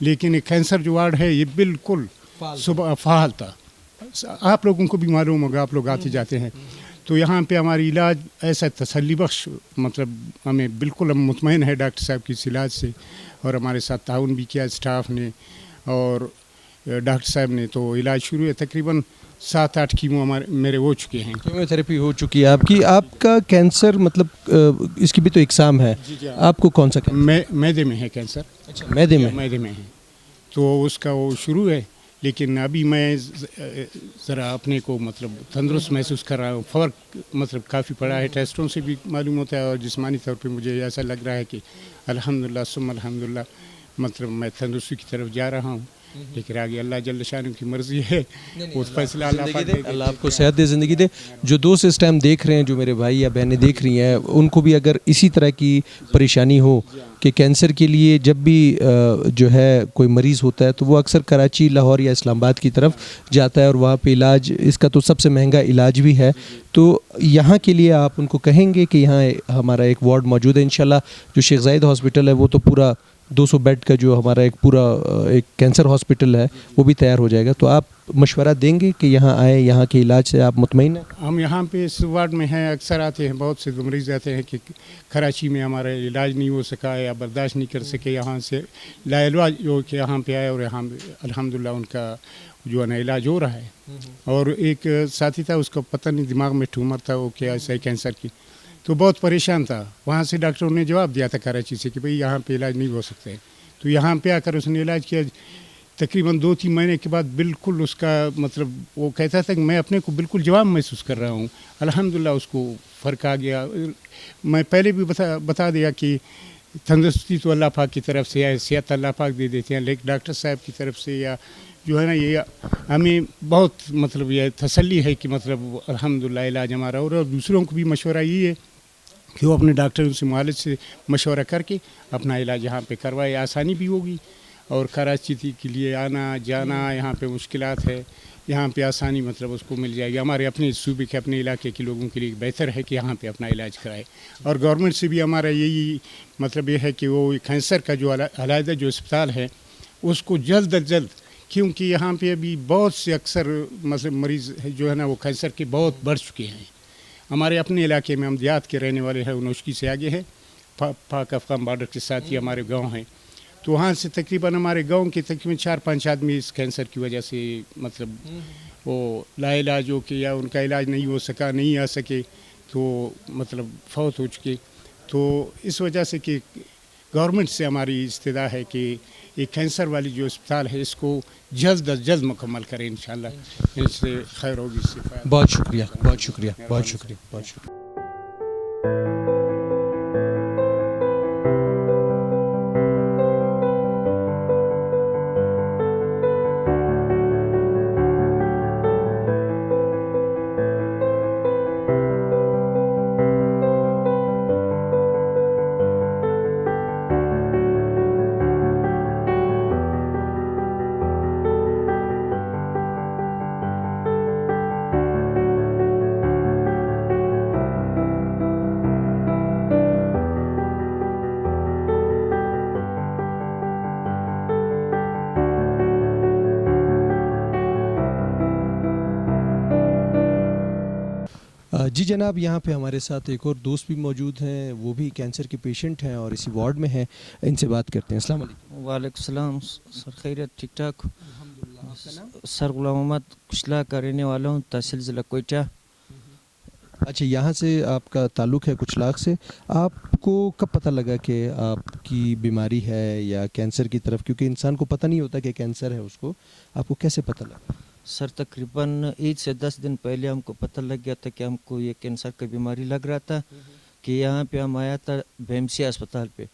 لیکن یہ کینسر جو وارڈ ہے یہ بالکل صبح فعال تھا. آپ لوگوں کو بھی معلوم ہوگا, آپ لوگ آتے جاتے ہیں. تو یہاں پہ ہماری علاج ایسا تسلی بخش, مطلب ہمیں بالکل ہم مطمئن ہے ڈاکٹر صاحب کی اس علاج سے, اور ہمارے ساتھ تعاون بھی کیا اسٹاف نے اور ڈاکٹر صاحب نے. تو علاج شروع ہے, تقریباً 7-8 کیمو میرے ہو چکے ہیں. کیمو تھراپی ہو چکی ہے آپ کی. آپ کا کینسر مطلب اس کی بھی تو اقسام ہے, آپ کو کون سا کینسر؟ معدے میں ہے کینسر. اچھا, معدے میں ہے. تو اس کا وہ شروع ہے, لیکن ابھی میں ذرا اپنے کو مطلب تندرست محسوس کر رہا ہوں. فرق مطلب کافی پڑا ہے, ٹیسٹوں سے بھی معلوم ہوتا ہے, اور جسمانی طور پہ مجھے ایسا لگ رہا ہے کہ الحمدللہ ثم الحمدللہ مطلب میں تندرستی کی طرف جا رہا ہوں. لیکن آگے اللہ جل شانہ کی مرضی ہے, وہ فیصلہ اللہ پاک دے. اللہ آپ کو صحت دے, زندگی دے. جو دوست اس ٹائم دیکھ رہے ہیں, جو میرے بھائی یا بہنیں دیکھ رہی ہیں, ان کو بھی اگر اسی طرح کی پریشانی ہو کہ کینسر کے لیے جب بھی جو ہے کوئی مریض ہوتا ہے تو وہ اکثر کراچی, لاہور یا اسلام آباد کی طرف جاتا ہے, اور وہاں پہ علاج اس کا تو سب سے مہنگا علاج بھی ہے. تو یہاں کے لیے آپ ان کو کہیں گے کہ یہاں ہمارا ایک وارڈ موجود ہے انشاءاللہ. جو شیخ زاید ہاسپٹل ہے وہ تو پورا 200 بیڈ کا جو ہمارا ایک پورا ایک کینسر ہاسپٹل ہے وہ بھی تیار ہو جائے گا. تو آپ مشورہ دیں گے کہ یہاں آئیں, یہاں کے علاج سے آپ مطمئن ہیں؟ ہم یہاں پہ اس وارڈ میں ہیں, اکثر آتے ہیں, بہت سے مریض آتے ہیں کہ کراچی میں ہمارا علاج نہیں ہو سکا یا برداشت نہیں کر سکے, یہاں سے لا علاج جو کہ یہاں پہ آئے, اور یہاں الحمدللہ ان کا جو ہے نا علاج ہو رہا ہے. اور ایک ساتھی تھا, اس کو پتہ نہیں دماغ میں ٹیومر تھا, وہ کیا ایسا ہے کینسر کی, تو بہت پریشان تھا. وہاں سے ڈاکٹروں نے جواب دیا تھا کراچی سے کہ بھئی یہاں پہ علاج نہیں ہو سکتا ہے. تو یہاں پہ آ کر اس نے علاج کیا. تقریباً 2-3 مہینے کے بعد بالکل اس کا مطلب وہ کہتا تھا کہ میں اپنے کو بالکل جواب محسوس کر رہا ہوں. الحمدللہ اس کو فرق آ گیا. میں پہلے بھی بتا دیا کہ تندرستی تو اللہ پاک کی طرف سے ہے, صحت اللہ پاک دے دیتے ہیں, لیکن ڈاکٹر صاحب کی طرف سے یا جو ہے نا یہ ہمیں بہت مطلب یہ تسلی ہے کہ مطلب الحمدللہ علاج ہمارا. اور دوسروں کو بھی مشورہ یہی ہے کہ وہ اپنے ڈاکٹروں سے معالج سے مشورہ کر کے اپنا علاج یہاں پہ کروائے. آسانی بھی ہوگی, اور کراچی کے لیے آنا جانا یہاں پہ مشکلات ہے, یہاں پہ آسانی مطلب اس کو مل جائے گی. ہمارے اپنے صوبے کے اپنے علاقے کے لوگوں کے لیے بہتر ہے کہ یہاں پہ اپنا علاج کرائے. اور گورنمنٹ سے بھی ہمارا یہی مطلب یہ ہے کہ وہ کینسر کا جو علیحدہ جو اسپتال ہے اس کو جلد از جلد, کیونکہ یہاں پہ ابھی بہت سے اکثر مطلب مریض جو ہے نا وہ کینسر کے بہت بڑھ چکے ہیں. ہمارے اپنے علاقے میں, ہم دیہات کے رہنے والے ہیں, نوشکی سے آگے ہیں, پاک افغان بارڈر کے ساتھ ہی ہمارے گاؤں ہیں. تو وہاں سے تقریباً ہمارے گاؤں کے تقریباً 4-5 آدمی اس کینسر کی وجہ سے مطلب وہ لا علاج ہو کے یا ان کا علاج نہیں ہو سکا, نہیں آ سکے, تو مطلب فوت ہو چکے. تو اس وجہ سے کہ گورنمنٹ سے ہماری استدعا ہے کہ یہ کینسر والی جو اسپتال ہے اس کو جلد از جلد مکمل کریں انشاءاللہ, اس سے خیر ہوگی. اس سے بہت شکریہ, بہت شکریہ, بہت شکریہ, بہت شکریہ. جی جناب, یہاں پہ ہمارے ساتھ ایک اور دوست بھی موجود ہیں, وہ بھی کینسر کے پیشنٹ ہیں اور اسی وارڈ میں ہیں. ان سے بات کرتے ہیں. السلام علیکم. وعلیکم السلام سر, خیریت ٹھیک ٹھاک. سر غلام محمد کشلا کا رہنے والا ہوں, تحصیل ضلع کوئٹہ. اچھا, یہاں سے آپ کا تعلق ہے کچلاغ سے. آپ کو کب پتہ لگا کہ آپ کی بیماری ہے یا کینسر کی طرف, کیونکہ انسان کو پتہ نہیں ہوتا کہ کینسر ہے, اس کو آپ کو کیسے پتہ لگا؟ سر تقریباً عید سے 10 دن پہلے ہم کو پتہ لگ گیا تھا کہ ہم کو یہ کینسر کا بیماری لگ رہا تھا. کہ یہاں پہ ہم آیا تھا BMC اسپتال پہ,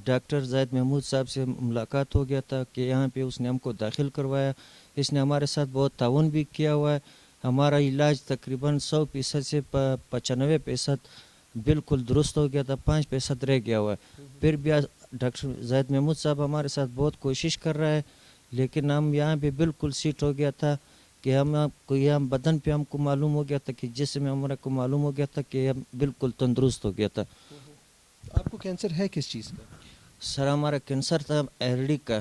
ڈاکٹر زاہد محمود صاحب سے ملاقات ہو گیا تھا کہ یہاں پہ اس نے ہم کو داخل کروایا. اس نے ہمارے ساتھ بہت تعاون بھی کیا ہوا ہے. ہمارا علاج تقریباً 100% سے 95% بالکل درست ہو گیا تھا, 5% رہ گیا ہوا ہے. پھر بھی ڈاکٹر زاہد محمود صاحب ہمارے ساتھ بہت کوشش کر رہا ہے, لیکن ہم یہاں پہ بالکل سیٹ ہو گیا تھا کہ ہم کو یہاں بدن پہ ہم کو معلوم ہو گیا تھا کہ جسم میں ہمارا کو معلوم ہو گیا تھا کہ ہم بالکل تندرست ہو گیا تھا. آپ کو کینسر ہے کس چیز کا؟ سر ہمارا کینسر تھا ایرڈی کا.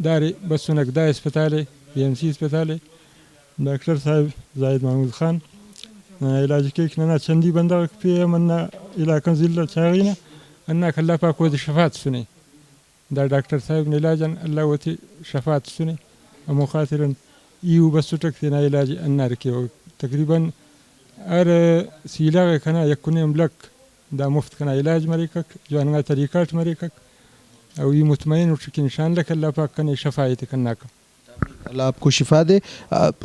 داري بسونك دا اسپتالي BMC اسپتالي دكتور صاحب زايد محمود خان علاج كيك نانا چندي بندق في منا الى كنزل شاغينا انك الله پاک ود شفاعت سني دا دكتور صاحب علاجا الله وتي شفاعت سني مخاطرا يو بسوتك ثنا علاج النار كي تقريبا ار سيلاغ كنا يكون يملك دا مفت كنا علاج مريكك جوانا طريقات مريكك او یہ مطمئن ہو کہ انشاء اللہ اللہ پاک کنے شفاعت کرنا کا اللہ آپ کو شفا دے.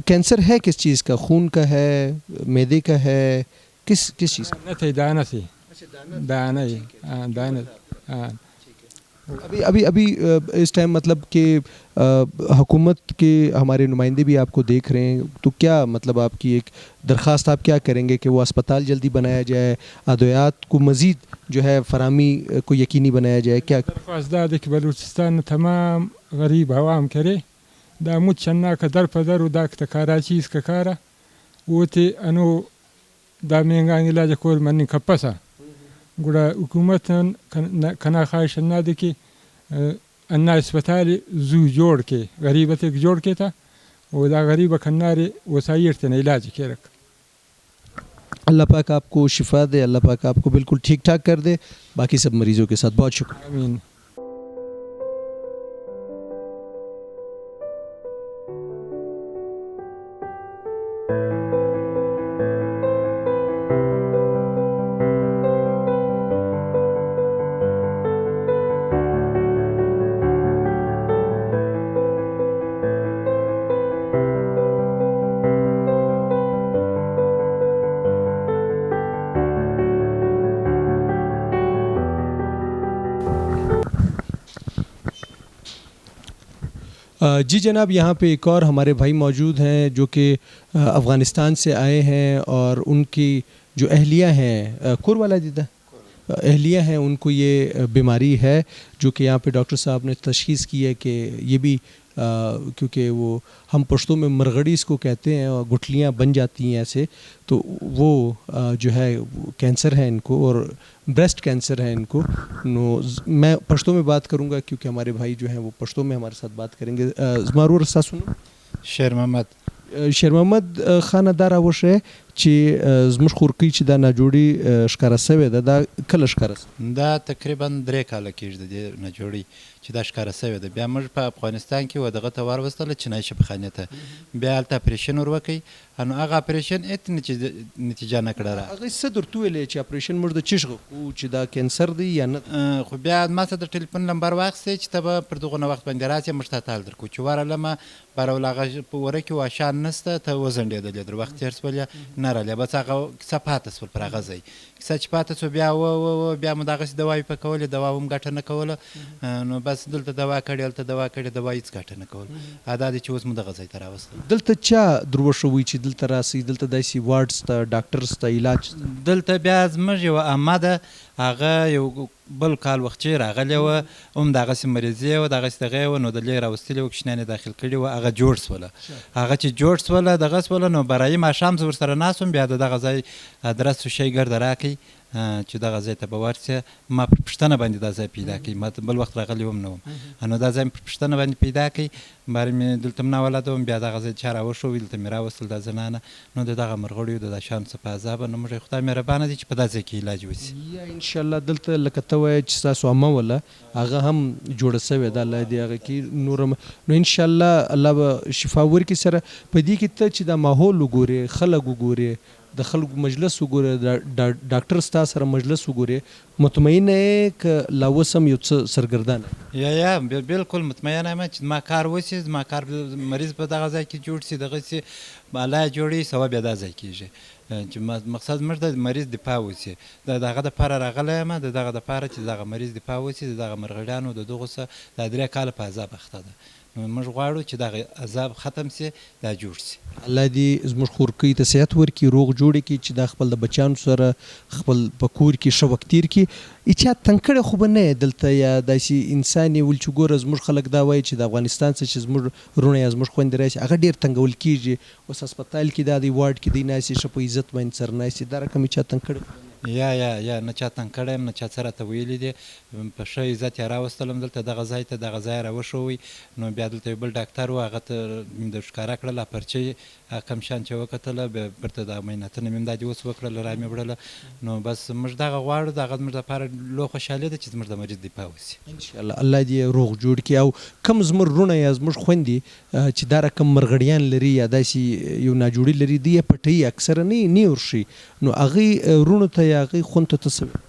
کینسر ہے کس چیز کا؟ خون کا ہے، معدے کا ہے، کس چیز کا؟ نہ تھے دانا سے دانا دانا ابھی اس ٹائم مطلب کہ حکومت کے ہمارے نمائندے بھی آپ کو دیکھ رہے ہیں، تو کیا مطلب آپ کی ایک درخواست آپ کیا کریں گے کہ وہ اسپتال جلدی بنایا جائے، ادویات کو مزید جو ہے فراہمی کو یقینی بنایا جائے؟ کیا درخواست دا کہ بلوچستان تمام غریب عوام کرے دا متشنا کا در پدر دا کراچی اس کا کارا وہ تے انو دا مہنگا علاج کول من کپسا گڑا حکومت کنا خواہش نہ دے کہ انا اسپتال زو جوڑ کے غریبت ایک جوڑ کے تھا وہ دا غریب کھنارے وسائر تے علاج کے رکھ. اللہ پاک آپ کو شفا دے، اللہ پاک آپ کو بالکل ٹھیک ٹھاک کر دے. باقی سب مریضوں کے ساتھ بہت شکریہ. آمین. جی جناب، یہاں پہ ایک اور ہمارے بھائی موجود ہیں جو کہ افغانستان سے آئے ہیں، اور ان کی جو اہلیہ ہیں کور والا دیدہ اہلیہ ہیں، ان کو یہ بیماری ہے جو کہ یہاں پہ ڈاکٹر صاحب نے تشخیص کی ہے کہ یہ بھی کیونکہ وہ ہم پشتوں میں مرغڑی اس کو کہتے ہیں اور گٹھلیاں بن جاتی ہیں ایسے، تو وہ جو ہے کینسر ہے ان کو، اور بریسٹ کینسر ہے ان کو. میں پشتوں میں بات کروں گا کیونکہ ہمارے بھائی جو ہیں وہ پشتوں میں ہمارے ساتھ بات کریں گے. زمارو رسا سنو شیر محمد خانه دا راوښیه چې زموږ خورکۍ چې دا ناجوړي ښکاره سوې ده، دا کله ښکاره سوې؟ دا تقریبا 3 کاله کېږي د دې ناجوړي چې دا ښکاره سوې ده. بیا موږ په افغانستان کې و دغه ته واروستله چینای شفاخانې ته، بیا هلته اپریشن ور وکړئ. نو هغه اپریشن هېڅ نتیجه نه کړله. هغې څه درته وویلې چې اپریشن موږ د چیش غوښتو چې دا کینسر دی یا نه؟ خو بیا ما ته د ټلیفون نمبر واخیستی چې ته به پر دغونه وخت باندې راسې موږ ته تال درکړو. چې ورغلمه بارول هغه په وره کې واشان نسته، ته وزنډېدلې در وخت تېر سولې نه رالې. بس هغه کیسه پاته سول پر هغه ځای کیسه چې پاته سو. بیا بیا مو دغسې دواوې په کولې، دوا هم ګټه نه کوله. نو بس دلته دوا کړې، هلته دوا کړې، دوا هېڅ ګټه نه کوله. دا دی چې اوس مو دغه ځای ته راوستل. دلته چا دروښوي چې دلته راسئ؟ دلته داسې وارډ شته، ډاکټر شته، علاج شته؟ دلته بیا زموږ یوه عمه ده، هغه یو بل کال وخت چې راغلې وه، هم دغسې مریضې وه، دغسې دغه یې وه، نو د لې راوستلې وه، کوچنیان یې داخل کړي وه، هغه جوړ سوله. هغه چې جوړ سوله دغه سوله، نو برایي ماښام زه ورسره ناست وم، بیا د دغه ځای ادرس شی ګرده راکړئ چې دغه ځای ته به ورسې. ما په پوښتنه باندې دا ځای پیدا کړي، ما بل وخت راغلی هم نه وم. نو دا ځای مې په پوښتنه باندې پیدا کړئ، بارې مې دلته م ناولده وم. بیا دغه ځای چا راوښوي، دلته مې راوستل دا زنانه. نو د دغه مرغړیو د شیانو څه په عذابه، نو موږ خدای مهربانه دی چې په دا ځای کې علاج وشي. یا انشاءالله دلته لکه ته وایې چې ستاسو عمه وله هغه هم جوړه سوې ده، الله دې هغه کې نور هم. نو انشاءالله الله به شفا ورکړي. سره په دې کې ته چې دا ماحول وګورې، خلک وګورې، د خلکو مجلس وګوره، ډاکټر ستا سره مجلس وګورې، مطمئن یې که لا اوس هم یو څه سرګردانه؟ یا بالکل مطمئن یم چې زما کار وشي، زما کار مریض په دغه ځای کې جوړ شي، دغسې الله یې جوړوي، سبا بیا دا ځای کېږي. چې مقصد موږ د مریض دفاع وشي، د دغه دپاره راغلی یم، د دغه دپاره چې دغه مریض دفاع وشي، د دغه مرغړیانو د دغو څه دا 3 کاله په عذاب اخته ده. نو موږ غواړو چې دغه عذاب ختم سي، دا جوړ سي. الله دې زموږ خورکۍ ته صحت ورکړي، روغ جوړې کړي، چې دا خپل د بچیانو سره خپل په کور کې ښه وخت تېر کړي. هېچا تنګ کړی خو به نه یې دلته، یا داسې انسان یې ول چې ګوره زموږ خلک دا وایي چې د افغانستان څخه چې زموږ وروڼه یا زموږ خویندې راشي هغه ډېر تنګول کېږي، اوس هسپتال کې دا دی، وارډ کې دی ناستې، ښه په عزت باندې سره ناستې، دا رقم هېچا تنګ کړی؟ یا نه چا تنګ کړی یم نه چا څه راته ویلي دي په ښه عزت یې راوستلم دلته دغه ځای ته دغه ځای یې راوښوی نو بیا دلته یو بل ډاکټر و هغه ته د ښکاره کړله پرچۍ کم شان چې وکتله بیا بیرته د معایناتونه مې همدادې اوس وکړله را مې وړله نو بس موږ دغه غواړو دغه زموږ دپاره لویه خوشحالي ده چې زموږ د مریض دفاع وشي انشاءالله الله دې روغ جوړ کړي. او کم زموږ وروڼه یا زموږ خویندې چې دا رقم مرغړیان لري یا داسې یو ناجوړي لري دوی یې پټوي اکثره نه ورشي نو هغې وروڼو ته یا هغې خویندو ته څه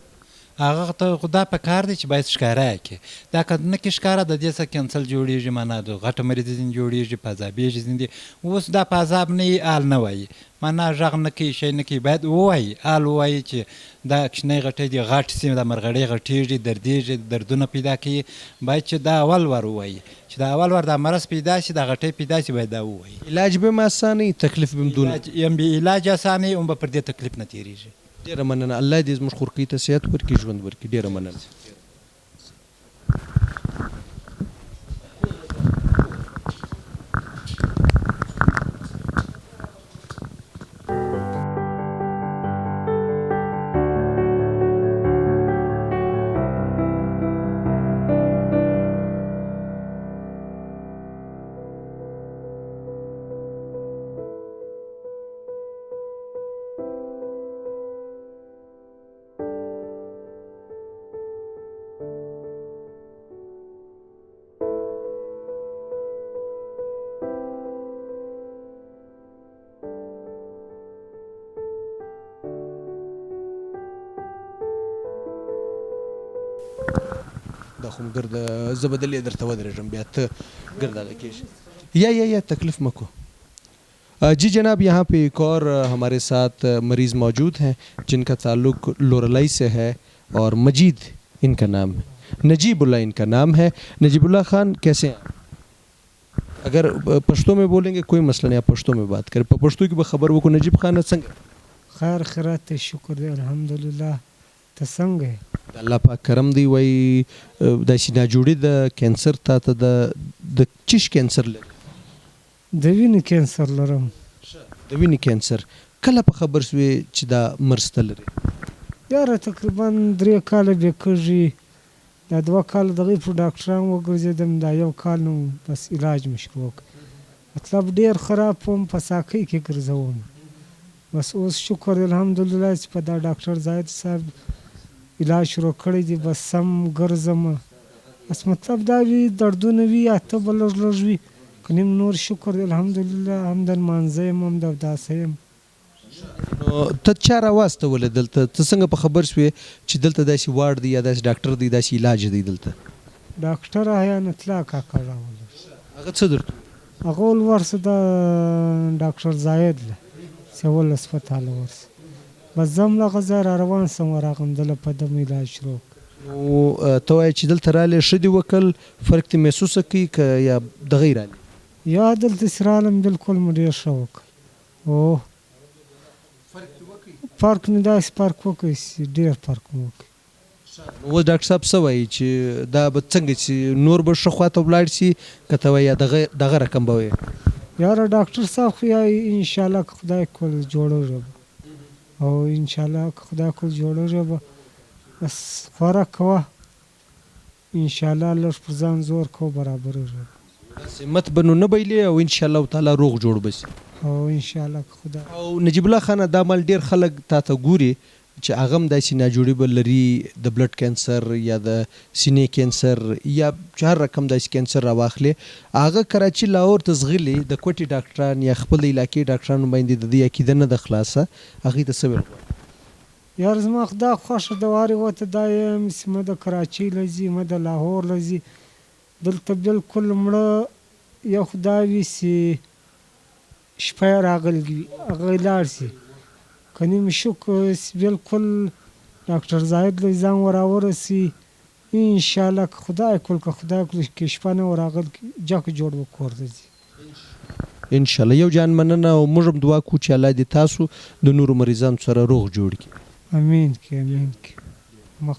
هغه ته خو دا په کار دی چې باید ښکاره یې کړي دا که نه کړي ښکاره د دې څه کینسل جوړېږي معنا د غټه مریضي ځینې جوړېږي په عذابېږي ځینې اوس دا په عذاب نه وي حال نه وایي معنا غږ نه کوي شی نه کوي باید ووایي حال ووایي چې دا کوچنۍ غټۍ دي غټ سي دا مرغړۍ غټېږي دردېږي دردونه پیدا کوي باید چې دا اول ور ووایي چې دا اول ور دا مرض پیدا شي دا غټۍ پیدا شي باید دا ووایي علاج به هم اسانه تکلیف به هم دونه یم به علاج اسانه هم به پر دې تکلیف نه تېرېږي ډېره مننه الله دې زموږ خورکۍ ته صحت ورکړي ژوند ورکړي ډېره مننه دا خو ګرد زه به دلې درته ودرېږم بیا ته ګرد ادا کېږي یا تکلیف مت کو جی جناب یہاں پہ ایک اور ہمارے ساتھ مریض موجود ہیں جن کا تعلق لورلائی سے ہے اور مجید ان کا نام ہے نجیب اللہ ان کا نام ہے نجیب اللہ خان کیسے ہیں اگر پشتو میں بولیں گے کوئی مسئلہ نہیں آپ پشتو میں بات کریں پشتو کی خبر وہ کو نجیب خان څنګه خیر خیرات شکر دی الحمدلله ته څنګه الله پاک کرم دی وای د سینا جوړي د کینسر ته د چش کینسر لري د وینې کینسر لرم د وینې کینسر کله په خبر شوې چې دا مرض لري یاره تقریبا 3 کاله به کېږي دا 2 کاله دغه په ډاکټران وګرځېدم دا 1 کال نو بس علاج مې شروع کړ مطلب ډېر خراب وم په ساقۍ کې ګرځوم بس اوس شکر الحمدلله چې په دا ډاکټر زاهد صاحب علاج شروع کړی دی بس سم ګرځم بس مطلب دا وي دردونه وي یا ته به لږ لږ وي که نیم نور شکر دی الحمدلله هم د لمانځه یم هم د اوداسه یم نو ته چا راواستولې دلته ته څنګه په خبر شوې چې دلته داسې واړ دی یا داسې ډاکټر دی داسې علاج دی دلته ډاکټر حیان اطلاع کاکا راولل هغه څه درته هغه ول ورسه د ډاکټر زاید سیول هسپتال ورسه بس زم له غزه را روان سم ورغم دله په دم علاج شروع نو ته وایې چې دلته رالی ښه دې وکړل فرق دې محسوسه کړي که یا دغې رالی یا دلته چې رالم بلکل مې ډېر ښه وکړ اوه فرق مې داسې فرق وکړی چې ډېر فرق مې وکړي اوس ډاکټر صاحب څه وایي چې دا به څنګه چې نور به ښه خواته ولاړ شي که ته وایې یا دغه رقم به وایې یاره ډاکټر صاحب خو یا انشاءالله که خدای کول جوړوږه او انشاءالله که خدای کول جوړوږه به بس خوراک کوه انشاءالله لږ پر ځان زور کوه برابروږه همت به نو نه بایلې او انشاءالله تعالی روغ جوړ به شي او انشاءالله که خدای او نجیب الله خانه دا مال ډېر خلک تا ته ګوري چې هغه هم داسې ناجوړي به لري د بلډ کینسر یا د سینې کینسر یا چې هر رقم داسې کینسر راواخلي هغه کراچي لاهور ته ځغلي د کوټې ډاکټران یا خپل علاقې ډاکټرانو باندې د دې عقیده نه ده خلاصه هغې ته څه ویل غواړي یار زما خدا خوښه د وارې وته دا یم چې مه د کراچۍ له ځي مه د لاهور له ځي دلته بلکل مړه یو خدا وي چې شپه یې راغلی وي هغه لاړ شي که نیم شک بلکل ډاکټر زاهد له ځان وراورسي انشاءالله که خدای کول که خدای کول که شپه نه وراغل جک جوړ به کور ته ځي انشاءالله یو جان مننه او موږ هم دعا کوو چې الله دې تاسو د نورو مریضانو سره روغ جوړ کړي امین کې امین کې مخ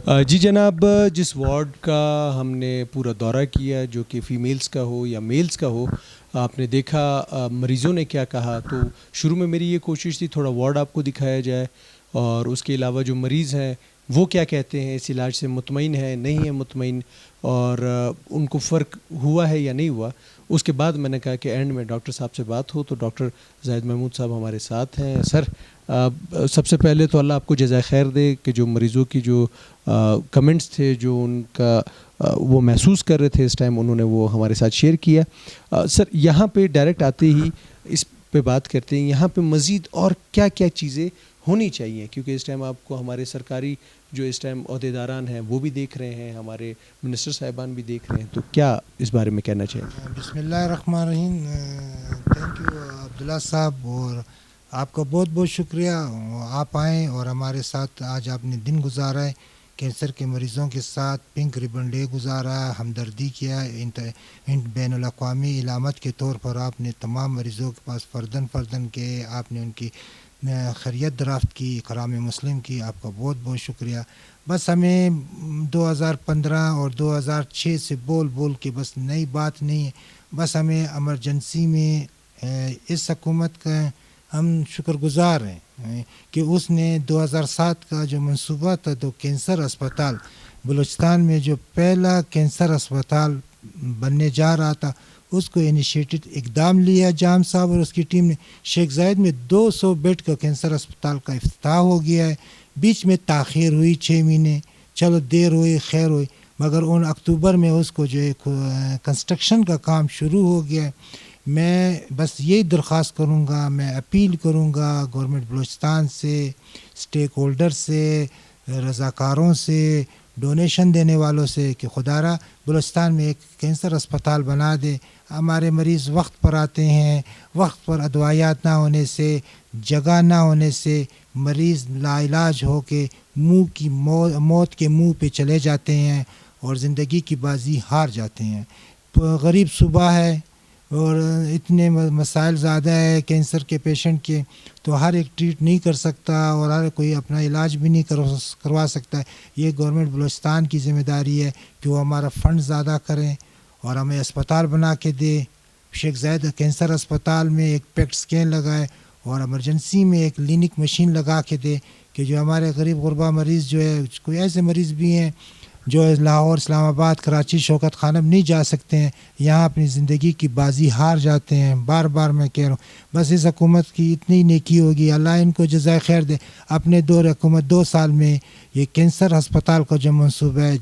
جی جناب، جس وارڈ کا ہم نے پورا دورہ کیا جو کہ فیمیلز کا ہو یا میلز کا ہو، آپ نے دیکھا مریضوں نے کیا کہا. تو شروع میں میری یہ کوشش تھی تھوڑا وارڈ آپ کو دکھایا جائے، اور اس کے علاوہ جو مریض ہیں وہ کیا کہتے ہیں، اس علاج سے مطمئن ہیں نہیں ہیں مطمئن، اور ان کو فرق ہوا ہے یا نہیں ہوا. اس کے بعد میں نے کہا کہ اینڈ میں ڈاکٹر صاحب سے بات ہو. تو ڈاکٹر زاہد محمود صاحب ہمارے ساتھ ہیں. سر، سب سے پہلے تو اللہ آپ کو جزائے خیر دے کہ جو مریضوں کی جو کمنٹس تھے، جو ان کا وہ محسوس کر رہے تھے اس ٹائم، انہوں نے وہ ہمارے ساتھ شیئر کیا. سر، یہاں پہ ڈائریکٹ آتے ہی اس پہ بات کرتے ہیں، یہاں پہ مزید اور کیا کیا چیزیں ہونی چاہیے، کیونکہ اس ٹائم آپ کو ہمارے سرکاری جو اس ٹائم عہدیداران ہیں وہ بھی دیکھ رہے ہیں، ہمارے منسٹر صاحبان بھی دیکھ رہے ہیں. تو کیا اس بارے میں کہنا چاہیں؟ بسم اللہ الرحمن الرحیم. تھینک یو عبداللہ صاحب، اور آپ کا بہت بہت شکریہ. آپ آئیں اور ہمارے ساتھ آج آپ نے دن گزارا ہے، کینسر کے مریضوں کے ساتھ پنک ریبن ڈے گزارا، ہمدردی کیا. بین الاقوامی علامت کے طور پر آپ نے تمام مریضوں کے پاس فردن کے آپ نے ان کی خیریت درافت کی، اکرام مسلم کی. آپ کا بہت بہت شکریہ. بس ہمیں 2015 اور 2006 سے بول کے بس نئی بات نہیں ہے. بس ہمیں ایمرجنسی میں اس حکومت کا ہم شکر گزار ہیں کہ اس نے 2007 کا جو منصوبہ تھا، تو کینسر اسپتال بلوچستان میں جو پہلا کینسر اسپتال بننے جا رہا تھا، اس کو انیشیٹڈ اقدام لیا جام صاحب اور اس کی ٹیم نے. شیخ زاید میں 200 بیڈ کا کینسر اسپتال کا افتتاح ہو گیا ہے. بیچ میں تاخیر ہوئی 6 مہینے، چلو دیر ہوئی خیر ہوئی، مگر ان اکتوبر میں اس کو جو ہے کنسٹرکشن کا کام شروع ہو گیا ہے. میں بس یہی درخواست کروں گا، میں اپیل کروں گا گورنمنٹ بلوچستان سے، اسٹیک ہولڈر سے، رضاکاروں سے، ڈونیشن دینے والوں سے کہ خدارا بلوچستان میں ایک کینسر اسپتال بنا دے. ہمارے مریض وقت پر آتے ہیں، وقت پر ادویات نہ ہونے سے، جگہ نہ ہونے سے مریض لا علاج ہو کے منہ کی موت کے منہ پہ چلے جاتے ہیں اور زندگی کی بازی ہار جاتے ہیں. غریب صوبہ ہے اور اتنے مسائل زیادہ ہے کینسر کے پیشنٹ کے، تو ہر ایک ٹریٹ نہیں کر سکتا اور ہر کوئی اپنا علاج بھی نہیں کروا سکتا ہے. یہ گورنمنٹ بلوچستان کی ذمہ داری ہے کہ وہ ہمارا فنڈ زیادہ کریں اور ہمیں اسپتال بنا کے دے. شیخ زاید کینسر اسپتال میں ایک پیٹ اسکین لگائے اور ایمرجنسی میں ایک کلینک مشین لگا کے دے کہ جو ہمارے غریب غربا مریض جو ہے، کوئی ایسے مریض بھی ہیں جو لاہور، اسلام آباد، کراچی، شوکت خانم نہیں جا سکتے ہیں، یہاں اپنی زندگی کی بازی ہار جاتے ہیں. بار بار میں کہہ رہا ہوں، بس اس حکومت کی اتنی نیکی ہوگی، اللہ ان کو جزائے خیر دے. اپنے دور حکومت 2 سال میں یہ کینسر ہسپتال کا جو منصوبہ ہے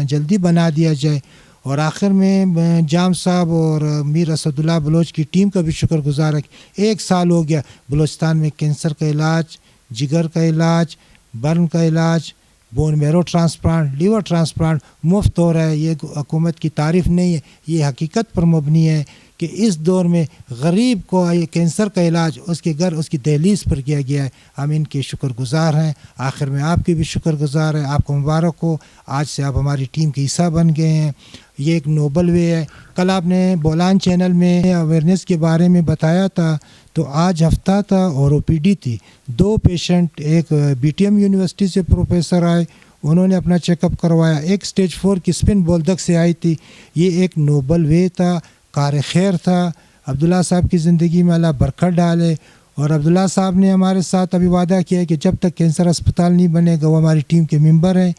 جلدی بنا دیا جائے. اور آخر میں جام صاحب اور میر اسد اللہ بلوچ کی ٹیم کا بھی شکر گزار ہے. 1 سال ہو گیا بلوچستان میں کینسر کا علاج، جگر کا علاج، برن کا علاج، بون میرو ٹرانسپلانٹ، لیور ٹرانسپلانٹ مفت ہو رہا ہے. یہ حکومت کی تعریف نہیں ہے، یہ حقیقت پر مبنی ہے کہ اس دور میں غریب کو یہ کینسر کا علاج اس کے گھر، اس کی دہلیز پر کیا گیا ہے. ہم ان کے شکر گزار ہیں. آخر میں آپ کے بھی شکر گزار ہیں. آپ کو مبارک ہو، آج سے آپ ہماری ٹیم کے حصہ بن گئے ہیں. یہ ایک نوبل وے ہے. کل آپ نے بولان چینل میں اویئرنیس کے بارے میں بتایا تھا، تو آج ہفتہ تھا اور او پی ڈی تھی. 2 پیشنٹ، ایک بی ٹی ایم یونیورسٹی سے پروفیسر آئے، انہوں نے اپنا چیک اپ کروایا. ایک اسٹیج 4 کی اسپن بولدک سے آئی تھی. یہ ایک نوبل وے تھا، کار خیر تھا. عبداللہ صاحب کی زندگی میں اللہ برکت ڈالے. اور عبداللہ صاحب نے ہمارے ساتھ ابھی وعدہ کیا ہے کہ جب تک کینسر اسپتال نہیں بنے گا وہ ہماری ٹیم کے ممبر ہیں.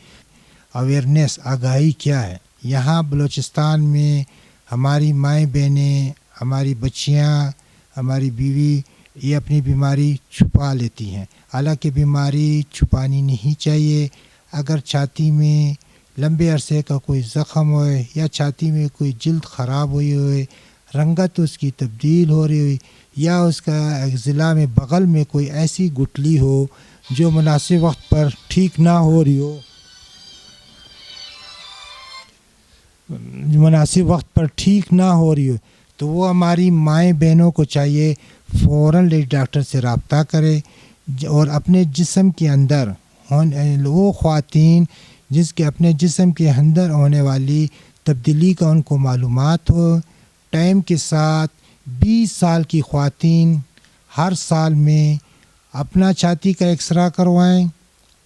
اویئرنیس، آگاہی کیا ہے؟ یہاں بلوچستان میں ہماری مائیں بہنیں، ہماری بچیاں، ہماری بیوی یہ اپنی بیماری چھپا لیتی ہیں. حالانکہ بیماری چھپانی نہیں چاہیے. اگر چھاتی میں لمبے عرصے کا کوئی زخم ہوئے یا چھاتی میں کوئی جلد خراب ہوئی ہوئے، رنگت اس کی تبدیل ہو رہی ہوئی، یا اس کا ضلع میں بغل میں کوئی ایسی گٹلی ہو جو مناسب وقت پر ٹھیک نہ ہو رہی ہو، تو وہ ہماری مائیں بہنوں کو چاہیے فوراً ڈاکٹر سے رابطہ کرے اور اپنے جسم کے اندر وہ خواتین جس کے اپنے جسم کے اندر ہونے والی تبدیلی کا ان کو معلومات ہو. ٹائم کے ساتھ 20 سال کی خواتین ہر سال میں اپنا چھاتی کا ایکسرا کروائیں،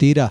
13